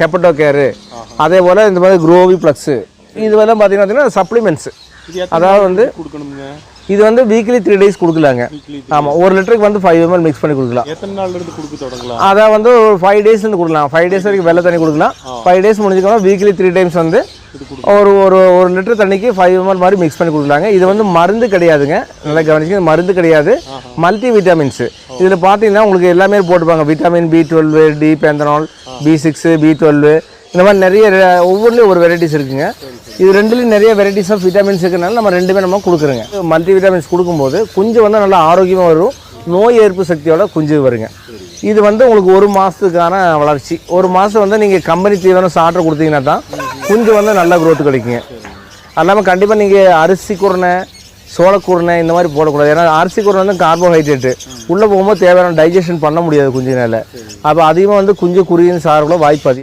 ஹெப்படோ கேரு, அதே போல் இந்த மாதிரி குரோவி ப்ளக்ஸு, இதுவெல்லாம் பார்த்தீங்கன்னா சப்ளிமெண்ட்ஸு. அதாவது வந்து இது வந்து வீக்லி 3 days கொடுக்கலாங்க. ஆமாம், 1 லிட்டருக்கு வந்து 5 ml மிக்ஸ் பண்ணி கொடுக்கலாம். எத்தனை நாள்ல இருந்து கொடுக்க தொடங்கலாம்? அதான் வந்து ஒரு 5 daysலேருந்து கொடுக்கலாம். 5 days வரைக்கும் வெள்ளை தண்ணி கொடுக்கலாம். 5 days முடிஞ்சுக்கணும். வீக்லி 3 times வந்து ஒரு லிட்டர் தண்ணிக்கு 5 ml மாதிரி மிக்ஸ் பண்ணி கொடுக்கலாங்க. இது வந்து மருந்து கிடையாதுங்க, நல்லா கவனிச்சுங்க, மருந்து கிடையாது, மல்டி விட்டமின்ஸு. இதில் பார்த்தீங்கன்னா உங்களுக்கு எல்லாமே போட்டுப்பாங்க. Vitamin B12, D பேந்தனால், B6, B12, இந்த மாதிரி நிறைய ஒவ்வொன்றிலையும் ஒரு வெரைட்டிஸ் இருக்குங்க. இது ரெண்டுலேயும் நிறைய வெரைட்டிஸ் ஆஃப் விட்டமின்ஸ் இருக்கிறனால நம்ம ரெண்டுமே நம்ம கொடுக்குறோங்க. மல்டி விட்டமின்ஸ் கொடுக்கும்போது குஞ்சு வந்து நல்லா ஆரோக்கியமாக வரும், நோய் எதிர்ப்பு சக்தியோட குஞ்சு வருங்க. இது வந்து உங்களுக்கு 1 மாதத்துக்கான வளர்ச்சி. 1 மாதம் வந்து நீங்கள் கம்பெனி தீவனம் சாப்பிட்ற கொடுத்தீங்கன்னா தான் குஞ்சு வந்து நல்லா க்ரோத் கிடைக்குங்க. அது இல்லாமல் கண்டிப்பாக நீங்கள் அரிசி குருணை, சோளக்குருணை இந்த மாதிரி போடக்கூடாது. ஏன்னா அரிசி குருணை வந்து கார்போஹைட்ரேட்டு உள்ளே போகும்போது தேவையான டைஜஷன் பண்ண முடியாது குஞ்சுனால. அப்போ அதிகமாக வந்து குஞ்சு குருவின்னு சாப்பிட வாய்ப்பு அதிகம்.